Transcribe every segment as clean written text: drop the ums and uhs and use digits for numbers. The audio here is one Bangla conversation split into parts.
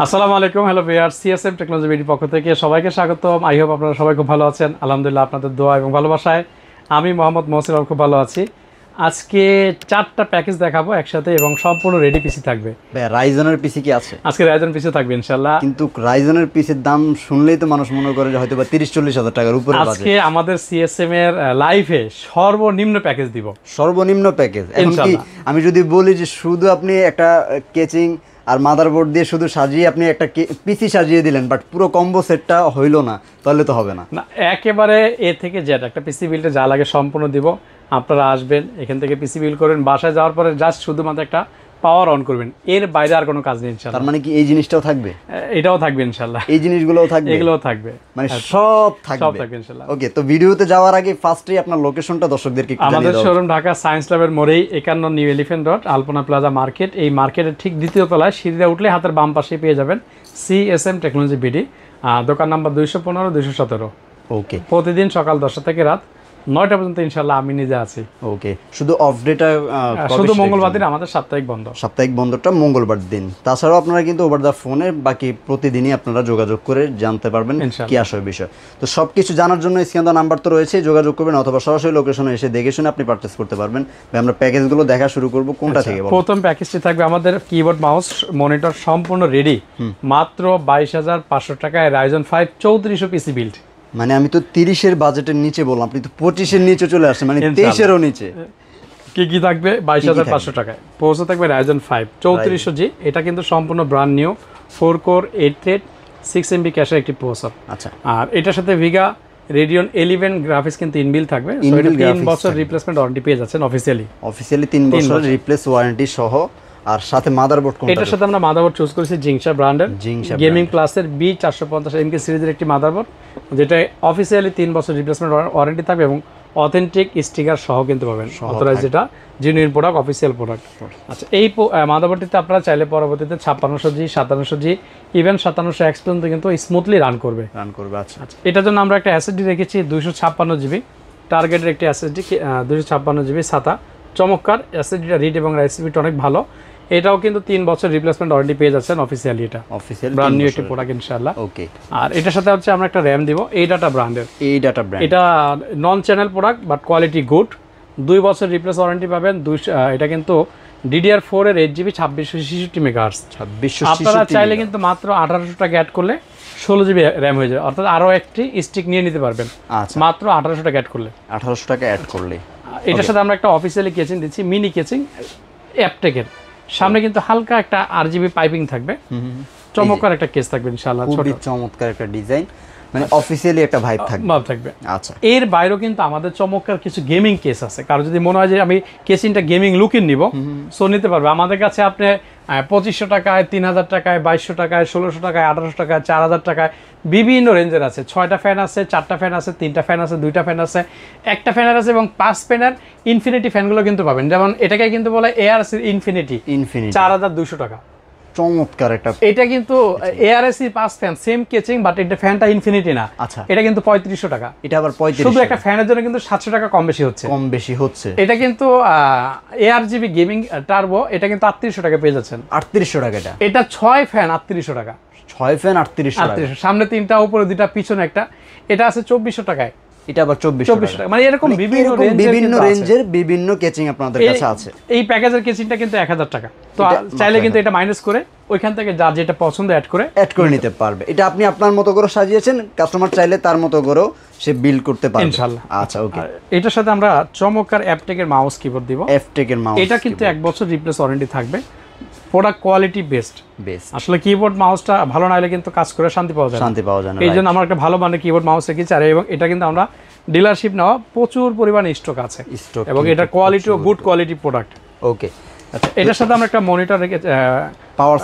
আসসালামু আলাইকুম, হ্যালো ভিউয়ার্স, সিএসএম টেকনোলজি বিডির পক্ষ থেকে সবাইকে স্বাগতম। আই হোপ আপনারা সবাই খুব ভালো আছেন। আলহামদুলিল্লাহ, আপনাদের দোয়া এবং ভালোবাসায় আমি মোহাম্মদ মহসিন খুব ভালো আছি। আজকে 4টা প্যাকেজ দেখাবো একসাথে এবং সম্পূর্ণ রেডি পিসি থাকবে। রাইজনের পিসি কি আছে? আজকে রাইজন পিসি থাকবে ইনশাআল্লাহ। কিন্তু রাইজনের পিসির দাম শুনলেই তো মানুষ মনে করে যে হয়তো বা 30-40 হাজার টাকার উপরে। আজকে আমাদের সিএসএম এর লাইভে সর্বনিম্ন প্যাকেজ দিব, সর্বনিম্ন প্যাকেজ। এখন কি আমি যদি বলি যে শুধু আপনি একটা কেচিং আর মাদারবোর্ড দিয়ে শুধু সাজিয়ে আপনি একটা পিসি সাজিয়ে দিলেন, বাট পুরো কম্বো সেটটা হইলো না, তাহলে তো হবে না। একেবারে এ থেকে জেড একটা পিসি বিল্ডে যা লাগে সম্পূর্ণ দিব। আপনারা আসবেন, এখান থেকে পিসি বিল্ড করবেন, বাসায় যাওয়ার পরে জাস্ট শুধুমাত্র একটা পাওয়ার অন করবেন, এর বাইরে আর কোনো কাজ নেই ইনশাআল্লাহ। তার মানে কি এই জিনিসটাও থাকবে? এটাও থাকবে ইনশাআল্লাহ, এই জিনিসগুলোও থাকবে, এগুলোও থাকবে, মানে সব থাকবে ইনশাআল্লাহ। ওকে, তো ভিডিওতে যাওয়ার আগে ফার্স্টেই আপনার লোকেশনটা দর্শকদেরকে একটু জানিয়ে দাও। আমাদের শোরুম ঢাকা সায়েন্স ল্যাবের মোড়েই 51 নিউ এলিফ্যান্ট রোড আলপনা প্লাজা মার্কেট। এই মার্কেটের ঠিক দ্বিতীয় তলায় সিঁড়িতে উঠলে হাতের বাম পাশে পেয়ে যাবেন সিএসএম টেকনোলজি বিডি, দোকান নাম্বার 215 217। ওকে, প্রতিদিন সকাল 10টা থেকে রাত 9টা পর্যন্ত ইনশাআল্লাহ আমি নিজে আছি। ওকে, শুধু অফ ডেটা শুধু মঙ্গলবার দিন আমাদের সাপ্তাহিক বন্ধ, সাপ্তাহিক বন্ধটা মঙ্গলবার দিন। তাছাড়াও আপনারা কিন্তু ওভার দ্য ফোনে বাকি প্রতিদিনই আপনারা যোগাযোগ করে জানতে পারবেন কি আসলে বিষয়। তো সবকিছু জানার জন্য স্ক্রিনে নাম্বার তো রয়েছে, যোগাযোগ করবেন অথবা সরাসরি লোকেশনে এসে দেখে শুনে আপনি পারচেজ করতে পারবেন। আমরা প্যাকেজগুলো দেখা শুরু করব, কোনটা থেকে বলবো? প্রথম প্যাকেজটি থাকবে আমাদের কিবোর্ড মাউস মনিটর সম্পূর্ণ রেডি, মাত্র 22,500 টাকায় রাইজন 5 3400 পিসি বিল্ড। মানে আমি তো 30-এর বাজেটের নিচে বললাম, আপনি তো 25-এর নিচে চলে আসছেন, মানে 23-এরও নিচে। কি থাকবে? 22,500 টাকায় পৌঁছে থাকবে রাইজন 5 3400G। এটা কিন্তু সম্পূর্ণ brand new 4 core 8 thread 6 MB ক্যাশের একটি প্রসেসর। আচ্ছা, আর এটার সাথে ভিগা রেডিয়ন 11 গ্রাফিক্স কিন্তু ইনবিল থাকবে। 3 বছর রিপ্লেসমেন্ট ওয়ারেন্টি পেয়ে যাচ্ছেন অফিসিয়ালি 3 বছর রিপ্লেস ওয়ারেন্টি সহ। আর সাথে মাদারবোর্ড কোনটা? এটার সাথে আমরা মাদারবোর্ড চুজ করেছি জিংসা ব্র্যান্ডের গেমিং ক্লাসের B450 MK সিরিজের একটি মাদারবোর্ড, যেটা অফিসিয়ালি 3 বছর রিপ্লেসমেন্ট ওয়ারেন্টি থাকবে এবং অথেন্টিক স্টিকার সহ কিনতে পারবেন, অথরাইজ, যেটা জেনুইন প্রোডাক্ট, অফিসিয়াল প্রোডাক্ট। আচ্ছা, এই মাদারবোর্ডটিতে আপনারা চাইলে পরবর্তীতে 5600G 5700G ইভেন 5700X পর্যন্ত কিন্তু স্মুথলি রান করবে। আচ্ছা, এটার জন্য আমরা একটা এসএসডি রেখেছি 256GB টার্গেটের একটি এসএসডি, 256GB SATA। চমৎকার এসএসডিটা, রিড এবং রাইট স্পিড অনেক ভালো। এটাও কিন্তু 3 বছর রিপ্লেসমেন্ট ওয়ারেন্টি পেয়ে যাচ্ছেন অফিসিয়ালি, এটা অফিসিয়াল ব্র্যান্ড নিউ একটি প্রোডাক্ট ইনশাআল্লাহ। ওকে, আর এটার সাথে হচ্ছে আমরা একটা RAM দিব, এই ডাটা ব্র্যান্ডের। এটা non channel product but quality good. 2 বছর রিপ্লেস ওয়ারেন্টি পাবেন। এটা কিন্তু DDR4 এর 8GB 2666 মেগাহার্টজ। আপনারা চাইলে কিন্তু মাত্র 1800 টাকা অ্যাড করলে 16GB RAM হয়ে যাবে, অর্থাৎ আরও একটি স্টিক নিয়ে নিতে পারবেন। আচ্ছা, মাত্র 1800 টাকা অ্যাড করলে, 1800 টাকা অ্যাড করলে। এটার সাথে আমরা একটা অফিসিয়ালি কেচিং দিচ্ছি, মিনি কেচিং অ্যাপটেকের। সামনে কিন্তু হালকা একটা RGB পাইপিং থাকবে, চমৎকার একটা কেস থাকবে ইনশাআল্লাহ। খুবই চমৎকার একটা ডিজাইন, মানে অফিসিয়ালি একটা ভাইব থাকবে। আচ্ছা, এর বাইরেও কিন্তু আমাদের চমৎকার কিছু গেমিং কেস আছে। কারো যদি মনে হয় যে আমি কেসিংটা গেমিং লুকিং নিব, সো নিতে পারবে আমাদের কাছে। আপনি 2500 টাকায়, 3000 টাকায়, 2200 টাকায়, 1600 টাকায়, 1800 টাকায়, 4000 টাকায় বিভিন্ন রেঞ্জের আছে। 6টা ফ্যান আছে, 4টা ফ্যান আছে, 3টা ফ্যান আছে, 2টা ফ্যান আছে, একটা ফ্যানের আছে এবং 5 ফ্যানের ইনফিনিটি ফ্যানগুলো কিন্তু পাবেন। যেমন এটাকে কিন্তু বলে ARC ইনফিনিটি 4200 টাকা। চমৎকার একটা, এটা কিন্তু ARC 5 ফ্যান সেম কেচিং, বাট এটা ফ্যানটা ইনফিনিটি না। আচ্ছা, এটা কিন্তু 3500 টাকা। এটা আবার 3500, শুধু একটা ফ্যানের জন্য কিন্তু 700 টাকা কম বেশি হচ্ছে। এটা কিন্তু ARGB গেমিং টার্বো, এটা কিন্তু 3800 টাকা পেয়ে যাচ্ছেন। 3800 টাকা। এটা 6 ফ্যান 3800 টাকা। 6 ফ্যান 3800 টাকা, সামনে 3টা, উপরে 2টা, পিছনে একটা। এটা আছে 2400 টাকায়, এটা আবার 2400 টাকা। মানে এরকম বিভিন্ন রেঞ্জের বিভিন্ন কেচিং আপনাদের কাছে আছে। এই প্যাকেজের কেচিংটা কিন্তু 1000 টাকা। তো চাইলে কিন্তু এটা মাইনাস করে ওইখান থেকে যার যেটা পছন্দ অ্যাড করে নিতে পারবে। এটা আপনি আপনার মতো করে সাজিয়েছেন, কাস্টমার চাইলে তার মতো করেও সে বিল্ড করতে পারবে ইনশাআল্লাহ। আচ্ছা, ওকে। এটার সাথে আমরা চমৎকার অ্যাপটেকের মাউস কিবোর্ড দিব। অ্যাপটেকের মাউস, এটা কিন্তু 1 বছর রিপ্লেস ওয়ারেন্টি থাকবে। Product quality best. আসলে কিবোর্ড মাউসটা ভালো না হলে কিন্তু কাজ করে শান্তি পাওয়া যায় না। এই জন্য আমরা একটা ভালো মানের কিবোর্ড মাউস রেখেছি। আর এবং এটা কিন্তু আমরা ডিলারশিপ নেওয়া, প্রচুর পরিমাণে স্টক আছে এবং এটা কোয়ালিটিও গুড কোয়ালিটি প্রোডাক্ট। ওকে, আচ্ছা, এটার সাথে আমরা একটা মনিটর রেখেছি, পাওয়ার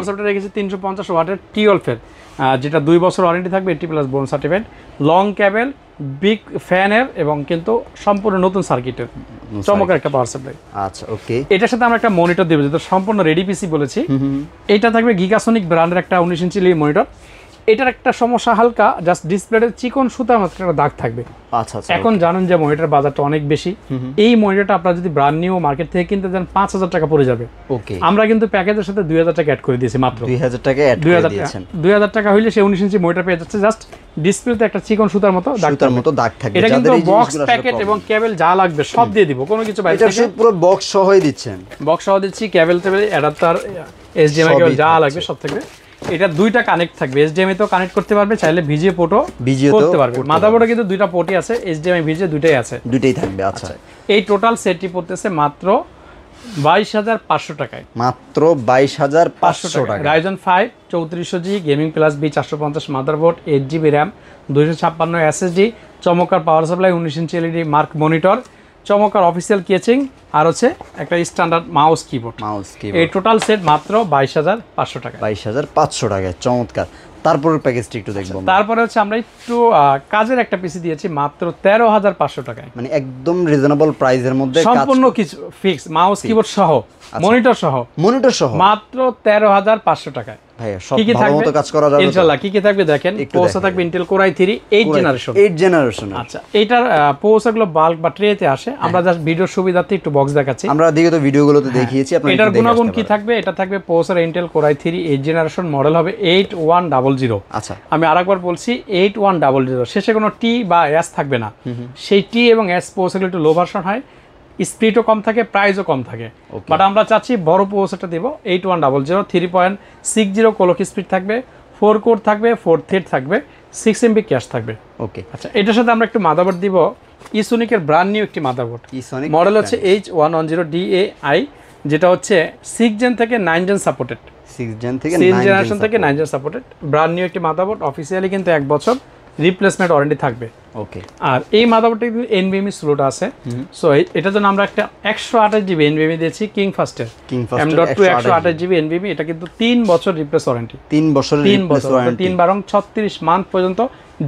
সাপ্লাই রেখেছি 350 ওয়াটের T12 এর, যেটা 2 বছর ওয়ারেন্টি থাকবে, 80+ বোন সার্টিফাইড, লং কেবল, বিগ ফ্যানের এবং কিন্তু সম্পূর্ণ নতুন সার্কিটের চমৎকার একটা পাওয়ার সাপ্লাই। আচ্ছা, ওকে। এটার সাথে আমরা একটা মনিটর দেব, যেটা সম্পূর্ণ রেডি পিসি বলেছি। এটা থাকবে গিগাসনিক ব্র্যান্ডের একটা 19 ইঞ্চি মনিটর। এটার একটা সমস্যা হালকা, জাস্ট ডিসপ্লেতে চিকন সুতার মতো একটা দাগ থাকবে। আচ্ছা আচ্ছা। এখন জানেন যে মনিটর বাজারটা অনেক বেশি, এই মনিটরটা আপনারা যদি ব্র্যান্ড নিউ মার্কেট থেকে কিনতে যান 5000 টাকা পড়ে যাবে। ওকে, আমরা কিন্তু প্যাকেজের সাথে 2000 টাকা অ্যাড করে দিয়েছি, মাত্র 2000 টাকা অ্যাড করে দিয়েছেন। 2000 টাকা হইলে সে 19 ইঞ্চি মনিটর পেয়ে যাচ্ছে, জাস্ট ডিসপ্লেতে একটা চিকন সুতার মতো দাগ থাকবে। এটা কিন্তু বক্স প্যাকেট এবং কেবল যা লাগবে সব দিয়ে দিব, কোনো কিছু বাইরে থেকে। এটা পুরো বক্স সহই দিচ্ছেন? বক্স সহ দিচ্ছি, কেবল টেবিল অ্যাডাপ্টার HDMI কেবল যা লাগবে সব থাকবে। এটা দুইটা কানেক্ট থাকবে, HDMI তো কানেক্ট করতে পারবে, চাইলে ভিজিএ পোর্টও করতে পারবে। মাদারবোর্ডে কিন্তু দুইটা পোর্টই আছে, HDMI ভিজিএ দুইটাই আছে, দুইটাই থাকবে। আচ্ছা, এই টোটাল সেটটি পড়তেছে মাত্র 22500 টাকায়, মাত্র 22500 টাকা। Ryzen 5 3400G gaming plus B 450 motherboard, 8GB RAM, 256 SSD, চমৎকার পাওয়ার সাপ্লাই, 19 ইঞ্চি LED মার্ক মনিটর, চমৎকার অফিসিয়াল কেচিং, আর হচ্ছে একটা স্ট্যান্ডার্ড মাউস কিবোর্ড। এই টোটাল সেট মাত্র 22500 টাকা। 22500 টাকায় চমৎকার। তারপরের প্যাকেজটি একটু দেখব। তারপরে হচ্ছে আমরা একটু কাজের একটা পিসি দিয়েছি মাত্র 13500 টাকায়, মানে একদম রিজনেবল প্রাইসের মধ্যে, সম্পূর্ণ কিছু ফিক্স, মাউস কিবোর্ড সহ, মনিটর সহ মাত্র 13500 টাকায়। ভাই সব ভালো মতো কাজ করা যাবে ইনশাআল্লাহ। কি কি থাকবে দেখেন, প্রসেসর থাকবে Intel Core i3 8 জেনারেশন। আচ্ছা, এটার প্রসেসরগুলো বাল্ক বা ট্রেতে আসে, আমরা জাস্ট ভিডিওর সুবিধার্থে একটু বক্স দেখাচ্ছি। আমরা বিগত ভিডিওগুলোতে দেখিয়েছি, আপনারা এটার গুণাগুণ কি থাকবে। এটা থাকবে processor Intel Core i3 8 generation, model হবে 8100। আচ্ছা, আমি আরেকবার বলছি 8100, শেষে কোনো টি বা এস থাকবে না। সেই টি এবং এস প্রসেসরগুলো একটু লো ভার্সন হয়, স্পিডও কম থাকে, প্রাইসও কম থাকে, বাট আমরা চাচ্ছি বড় প্রসেসরটা দেব 8100, 3.60 কোলক স্পিড থাকবে, 4 কোর থাকবে, 4 থ্রেড থাকবে, 6 MB ক্যাশ থাকবে। ওকে, আচ্ছা, এটার সাথে আমরা একটু মাদারবোর্ড দিব, ইসোনিকের ব্র্যান্ড নিউ একটি মাদারবোর্ড, মডেল হচ্ছে H110DAI, যেটা হচ্ছে 6 জেন থেকে 9 জেন সাপোর্টেড, 6 জেনারেশন থেকে 9 জেন সাপোর্টেড, ব্র্যান্ড নিউ একটি মাদারবোর্ড। অফিসিয়ালি কিন্তু 1 বছর রিপ্লেসমেন্ট ওয়ারেন্টি থাকবে। ওকে, আর এই মাদারবোর্ডে কিন্তু NVMe স্লট আছে, সো এটার জন্য আমরা একটা 128GB NVMe দিয়েছি কিং ফাস্টের M.2 128GB NVMe। এটা কিন্তু 3 বছর রিপ্লেস ওয়ারেন্টি, 3 বছর রিপ্লেস ওয়ারেন্টি, 3 বারং 36 মান্থ পর্যন্ত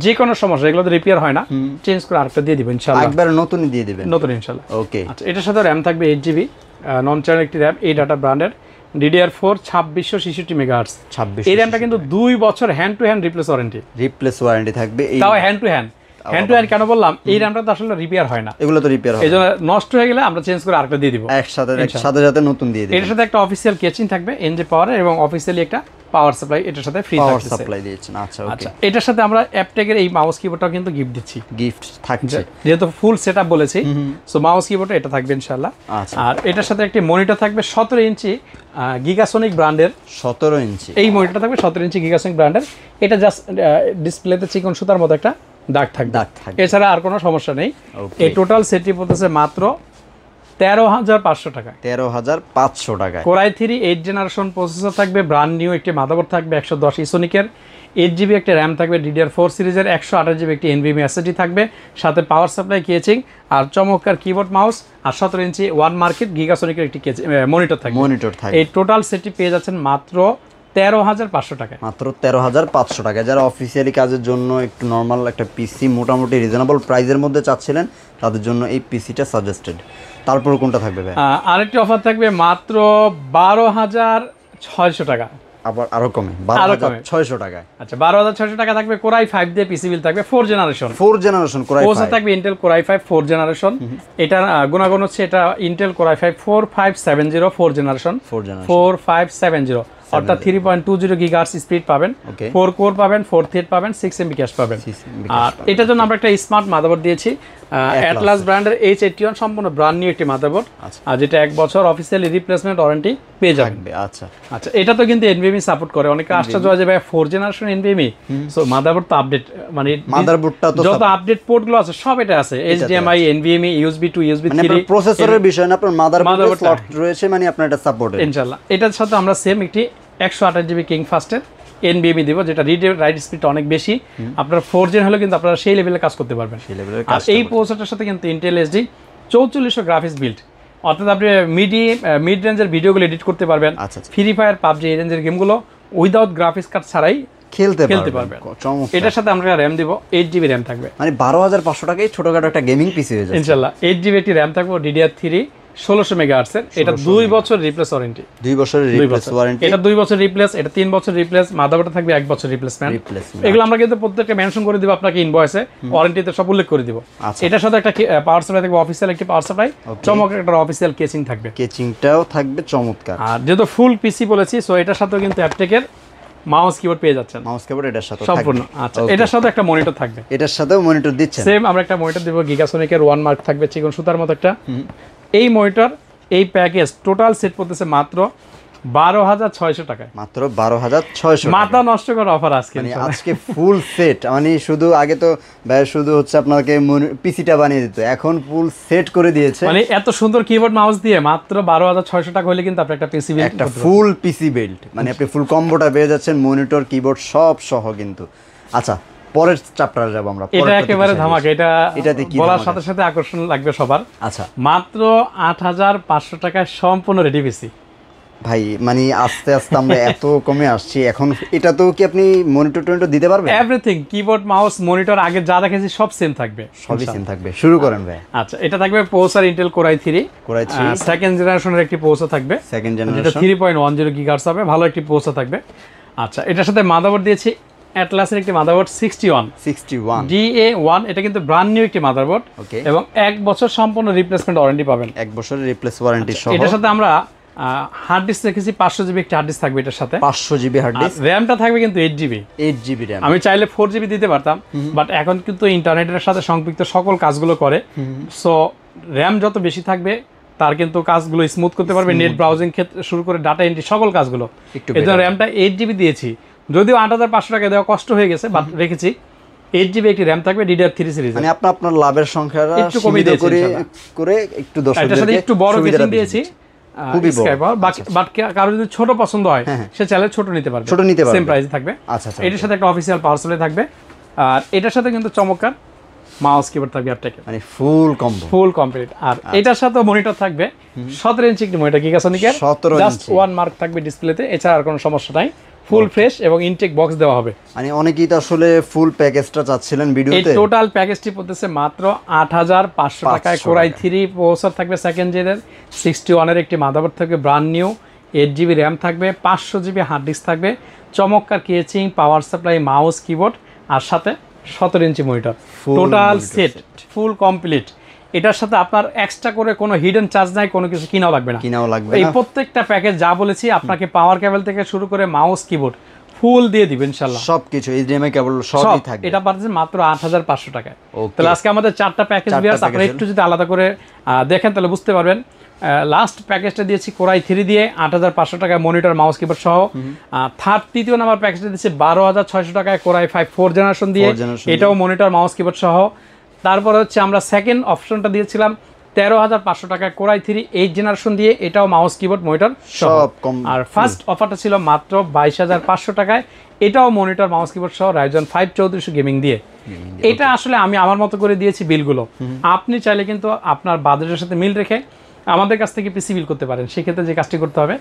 যে কোনো সমস্যা, এগুলো তো রিপেয়ার হয় না, চেঞ্জ করে আরেকটা দিয়ে দিব ইনশাআল্লাহ, একবার নতুনই দিয়ে দিবেন, নতুন ইনশাআল্লাহ। ওকে, আচ্ছা, এটার সাথে RAM থাকবে 8GB, নন চ্যানেল একটি RAM, এই ডাটা ব্র্যান্ডের, DDR4 2666 মেগাহার্টজ। এই র্যামটা কিন্তু 2 বছর hand to hand replace warranty থাকবে, তাও হ্যান্ড টু হ্যান্ড কেন বললাম, এই র্যামটা তো আসলে রিপেয়ার হয় না, এগুলো তো রিপেয়ার হয়, এইজন্য নষ্ট হয়ে গেলে আমরা চেঞ্জ করে আরেকটা দিয়ে দিব, একসাথে নতুন দিয়ে দিব। এর সাথে একটা অফিশিয়াল কেচিং থাকবে NJ পাওয়ারের, এবং অফিশিয়ালি একটা পাওয়ার সাপ্লাই এটার সাথে ফ্রি থাকছে, পাওয়ার সাপ্লাই দিয়েছেন। আচ্ছা, ওকে, এটার সাথে আমরা অ্যাপটেকের এই মাউস কিবোর্ডটাও কিন্তু গিফট দিচ্ছি, গিফট থাকছে, যেহেতু ফুল সেটআপ বলেছি, সো মাউস কিবোর্ডটা এটা থাকবে ইনশাআল্লাহ। আর এটার সাথে একটা মনিটর থাকবে 17 ইঞ্চি গিগাসনিক ব্র্যান্ডের, 17 ইঞ্চি এই মনিটরটা থাকবে, 17 ইঞ্চি গিগাসনিক ব্র্যান্ডের। এটা জাস্ট ডিসপ্লেতে চিকন সুতার মতো একটা দাগ থাকবে, এছাড়া আর কোনো সমস্যা নেই। এই টোটাল সেটটি পড়তেছে মাত্র 13500 টাকা, 13500 টাকা। Core i3 8 জেনারেশন প্রসেসর থাকবে, ব্র্যান্ড নিউ একটি মাদারবোর্ড থাকবে 110 ইসোনিকের, 8GB একটা RAM থাকবে, DDR4 সিরিজের, 128GB একটি NVMe SSD থাকবে, সাথে পাওয়ার সাপ্লাই, কেচিং, আর চমৎকার কিবোর্ড মাউস, আর 17 ইঞ্চি ওয়ান মার্কেট গিগাসনিকের একটি মনিটর থাকবে। এই টোটাল সেটটি পেয়ে যাচ্ছেন মাত্র 13500 টাকা, মাত্র 13500 টাকা। যারা অফিসিয়ালি কাজের জন্য একটু নর্মাল একটা পিসি মোটামুটি রিজনেবল প্রাইসের মধ্যে চাচ্ছিলেন, তাদের জন্য এই পিসিটা সাজেস্টেড। তারপর কোনটা থাকবে ভাই? আরেকটি অফার থাকবে মাত্র 12600 টাকা, আবার আরো কমে 12600 টাকা। আচ্ছা, 12600 টাকা থাকবে। Core i5 দিয়ে পিসি বিল থাকবে, 4 জেনারেশন Core i5 প্রসেসর থাকবে Intel Core i5 4 জেনারেশন। এটার গুণাগুণ হচ্ছে এটা Intel Core i5 4570 4 জেনারেশন 4570, অর্থাৎ 3.20 গিগাহার্টজ স্পিড পাবেন, 4 কোর পাবেন, 4 থ্রেড পাবেন, 6 MB ক্যাশ পাবেন। আর এটার জন্য আমরা একটা স্মার্ট মাদারবোর্ড দিয়েছি, অ্যাটলাস ব্র্যান্ডের H81, সম্পূর্ণ ব্র্যান্ড নিউ একটি মাদারবোর্ড, আর যেটা 1 বছর অফিসিয়ালি রিপ্লেসমেন্ট ওয়ারেন্টি পেয়ে যাবে। আচ্ছা আচ্ছা, এটা তো কিন্তু NVMe সাপোর্ট করে, অনেকে আশ্চর্য হয় যে ভাই 4 জেনারেশন NVMe, সো মাদারবোর্ড তো আপডেট, মানে মাদারবোর্ডটা তো যত আপডেট পোর্টগুলো আছে সব এটা আছে, HDMI, NVMe, USB 2, USB 3, মানে প্রসেসরের বিষয় না, আপনার মাদারবোর্ডে স্লট রয়েছে, মানে আপনার এটা সাপোর্ট ইনশাআল্লাহ। এটার সাথে আমরা সেম একটি 128GB কিং ফাস্টের NVMe দিব, যেটা রিড রাইট স্পিড অনেক বেশি, আপনার 4 জেন হলে কিন্তু আপনারা সেই লেভেলে কাজ করতে পারবেন। আর এই প্রসেসরটার সাথে কিন্তু Intel HD 4400 গ্রাফিক্স বিল্ড, অর্থাৎ আপনি মিড রেঞ্জের ভিডিওগুলো এডিট করতে পারবেন, ফ্রি ফায়ার, PUBG এই রেঞ্জের গেমগুলো উইদাউট গ্রাফিক্স কার্ড ছাড়াই খেলতে পারবেন। এটার সাথে আমরা RAM দিব, 8GB RAM থাকবে, মানে 12500 টাকায় ছোটখাটো একটা গেমিং পিসি হয়ে যাবে ইনশাআল্লাহ। 8GB একটি RAM থাকবে, DDR3 1600 মেগাহার্টজের, এটা 2 বছর রিপ্লেস ওয়ারেন্টি। 2 বছরের রিপ্লেস ওয়ারেন্টি, এটা 2 বছর রিপ্লেস, এটা 3 বছর রিপ্লেস, মাদারবোর্ডে থাকবে 1 বছর রিপ্লেসমেন্ট। এগুলো আমরা কিন্তু প্রত্যেকটা মেনশন করে দিব আপনাকে ইনভয়েসে, ওয়ারেন্টিতে সব উল্লেখ করে দিব। এটার সাথে একটা পাওয়ার সাপ্লাই থাকবে, অফিসিয়াল একটি পাওয়ার সাপ্লাই, চমৎকার একটা অফিসিয়াল কেসিং থাকবে, কেচিংটাও থাকবে চমৎকার। আর যেহেতু ফুল পিসি বলেছি, সো এটার সাথেও কিন্তু অ্যাপটেকের মাউস কিবোর্ড পেয়ে যাচ্ছেন, মাউস কিবোর্ড এটার সাথে সম্পূর্ণ। আচ্ছা, এটার সাথে একটা মনিটর থাকবে, এটার সাথেও মনিটর দিচ্ছেন। সেম আমরা একটা মনিটর দেব, গিগাসনিকের 1 মার্ক থাকবে, চিকন সুতার মতো একটা। এই মনিটর, এই প্যাকেজ টোটাল সেট করতেছে মাত্র 12,600 টাকায়, মাত্র 12,600। মাথা নষ্ট করার অফার আজকে, মানে আজকে ফুল সেট। মানে শুধু আগে তো ভাই শুধু হচ্ছে আপনাকে পিসিটা বানিয়ে দিত, এখন ফুল সেট করে দিয়েছে। মানে এত সুন্দর কিবোর্ড মাউস দিয়ে মাত্র 12,600 টাকা হলে কিন্তু আপনি একটা পিসি বিল্ড, একটা ফুল পিসি বিল্ড, মানে আপনি ফুল কম্বোটা পেয়ে যাচ্ছেন, মনিটর কিবোর্ড সব সহ কিন্তু। আচ্ছা, পরের চ্যাপ্টারে যাব আমরা। এটা একেবারে ধামাকা, এটাতে কি বলার সাথে সাথে আকর্ষণ লাগবে সবার। আচ্ছা, মাত্র 8,500 টাকায় সম্পূর্ণ রেডি পিসি। ভাই মানে আস্তে আস্তে আমরা এত কমে আসছি, এখন এটা তো কি আপনি মনিটর টনিটর দিতে পারবেন? এভরিথিং, কিবোর্ড মাউস মনিটর আগে যা দেখেছি সব সেম থাকবে, সবই সেম থাকবে। শুরু করেন ভাই। আচ্ছা, এটা থাকবে processor Intel Core i3 second জেনারেশনের একটি প্রসেসর থাকবে, সেকেন্ড যেটা জেনারেশন 3.10 গিগাহার্টজ হবে, ভালো একটি প্রসেসর থাকবে। আচ্ছা, এটার সাথে মাদারবোর্ড দিয়েছি অ্যাটলাসের একটি মাদারবোর্ড 61 DA1, এটা কিন্তু ব্র্যান্ড নিউ একটি মাদারবোর্ড, এবং 1 বছর সম্পূর্ণ রিপ্লেসমেন্ট ওয়ারেন্টি পাবেন, 1 বছরের রিপ্লেস ওয়ারেন্টি সহ। এটার সাথে আমরা হার্ড ডিস্ক রেখেছি 500 জিবি একটা হার্ড ডিস্ক থাকবে এটার সাথে, 500 জিবি হার্ড ডিস্ক। র‍্যামটা থাকবে কিন্তু 8 জিবি, 8 জিবি র‍্যাম। আমি চাইলে 4 জিবি দিতে পারতাম, বাট এখন কিন্তু ইন্টারনেটের সাথে সংযুক্ত সকল কাজগুলো করে, সো র‍্যাম যত বেশি থাকবে তার কিন্তু কাজগুলো স্মুথ করতে পারবে, নেট ব্রাউজিং ক্ষেত্রে শুরু করে ডাটা এন্ট্রি সকল কাজগুলো। এজন্য র‍্যামটা 8 জিবি দিয়েছি, যদিও 8,500 টাকা দেওয়া কষ্ট হয়ে গেছে, বাট রেখেছি 8 জিবি একটি র‍্যাম থাকবে DDR3 সিরিজ। মানে আপনার লাভের সংখ্যাটা একটু কমিয়ে দিয়েছি করে একটু দর্শকদেরকে এটার সাথে একটু বড় কেসিং দিয়েছি, খুবই বড়। বাট কারো যদি ছোট পছন্দ হয় সে চাইলে ছোট নিতে পারবে, সেম প্রাইসে থাকবে। আচ্ছা, এটার সাথে একটা অফিসিয়াল পাওয়ার সাপ্লাই থাকবে, আর এটার সাথে কিন্তু চমৎকার মাউস কিবোর্ড থাকবে অ্যাপটেকের, মানে ফুল কম্বো, ফুল কমপ্লিট। আর এটার সাথে মনিটর থাকবে 17 ইঞ্চি একটি মনিটর, গিগাসনিকের, জাস্ট 1 মার্ক থাকবে ডিসপ্লেতে, এছাড়া আর কোনো সমস্যা নাই, ফুল ফ্রেশ এবং ইনটেক বক্স দেওয়া হবে। মানে অনেকেই তো আসলে ফুল প্যাকেজটা চাচ্ছিলেন ভিডিওতে। এই টোটাল প্যাকেজটি পড়তেছে মাত্র 8,500 টাকায়। Core i3 প্রসেসর থাকবে সেকেন্ড জেনের, 61 এর একটি মাদারবোর্ড থাকবে ব্র্যান্ড নিউ, 8 জিবি র‍্যাম থাকবে, 500 জিবি হার্ড ডিস্ক থাকবে, চমৎকার casing, power supply, mouse keyboard, আর সাথে 17 inch monitor, total set full complete. এটার সাথে আপনার এক্সট্রা করে কোনো হিডেন চার্জ নাই, কোনো কিছু কিনাও লাগবে না। এই প্রত্যেকটা প্যাকেজ যা বলেছি আপনাকে পাওয়ার কেবল থেকে শুরু করে মাউস কিবোর্ড ফুল দিয়ে দিবেন ইনশাআল্লাহ, সবকিছু HDMI কেবল সবই থাকবে। এটা পাচ্ছেন মাত্র 8,500 টাকায়। তাহলে আজকে আমাদের 4টা প্যাকেজ ভিউয়ার্স, আপনারা একটু যদি আলাদা করে দেখেন তাহলে বুঝতে পারবেন। লাস্ট প্যাকেজটা দিয়েছি Core i3 দিয়ে 8,500 টাকায় মনিটর মাউস কিবোর্ড সহ। তৃতীয় নাম্বার প্যাকেজটা দিয়েছি 12,600 টাকায় Core i5 4 জেনারেশন দিয়ে, এটাও মনিটর মাউস কিবোর্ড সহ। তারপরে হচ্ছে আমরা সেকেন্ড অপশনটা দিয়েছিলাম 13,500 টাকায় Core i3 8 জেনারেশন দিয়ে, এটাও মাউস কিবোর্ড মনিটর সব। আর ফার্স্ট অফারটা ছিল মাত্র 22,500 টাকায়, এটাও মনিটর মাউস কিবোর্ড সহ Ryzen 5 3400 গেমিং দিয়ে। এটা আসলে আমি আমার মতো করে দিয়েছি বিলগুলো, আপনি চাইলে কিন্তু আপনার বাজেটের সাথে মিল রেখে আমাদের কাছ থেকে পিসি বিল করতে পারেন। সেক্ষেত্রে যে কাজটি করতে হবে,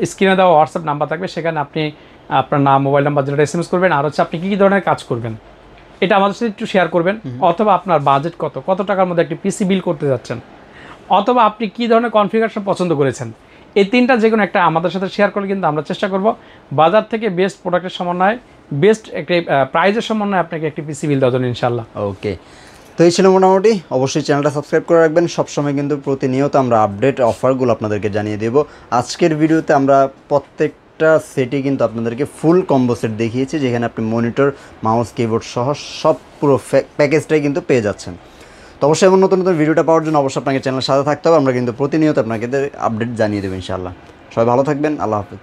স্ক্রিনে দেওয়া হোয়াটসঅ্যাপ নাম্বার থাকবে, সেখানে আপনি আপনার নাম, মোবাইল নাম্বার যেটা SMS করবেন, আর হচ্ছে আপনি কী কী ধরনের কাজ করবেন এটা আমাদের সাথে একটু শেয়ার করবেন, অথবা আপনার বাজেট কত টাকার মধ্যে একটি পিসি বিল করতে যাচ্ছেন, অথবা আপনি কী ধরনের কনফিগারেশন পছন্দ করেছেন, এই তিনটা যে কোনো একটা আমাদের সাথে শেয়ার করলে কিন্তু আমরা চেষ্টা করব বাজার থেকে বেস্ট প্রোডাক্টের সমন্বয়, বেস্ট একটি প্রাইজের সমন্বয়ে আপনাকে একটি পিসি বিল দেওয়ার জন্য ইনশাআল্লাহ। ওকে, তো এই ছিল মোটামুটি। অবশ্যই চ্যানেলটা সাবস্ক্রাইব করে রাখবেন, সবসময় কিন্তু প্রতিনিয়ত আমরা আপডেট অফারগুলো আপনাদেরকে জানিয়ে দেব। আজকের ভিডিওতে আমরা প্রত্যেকটা সেটই কিন্তু আপনাদেরকে ফুল কম্বো সেট দেখিয়েছি, যেখানে আপনি মনিটর, মাউস, কিবোর্ড সহ সব পুরো প্যাকেজটাই কিন্তু পেয়ে যাচ্ছেন। তো অবশ্যই এমন নতুন নতুন ভিডিওটা পাওয়ার জন্য অবশ্যই আপনাকে চ্যানেলের সাথে থাকতে হবে, আমরা কিন্তু প্রতিনিয়ত আপনাকে আপডেট জানিয়ে দেবো ইনশাআল্লাহ। সবাই ভালো থাকবেন, আল্লাহ হাফেজ।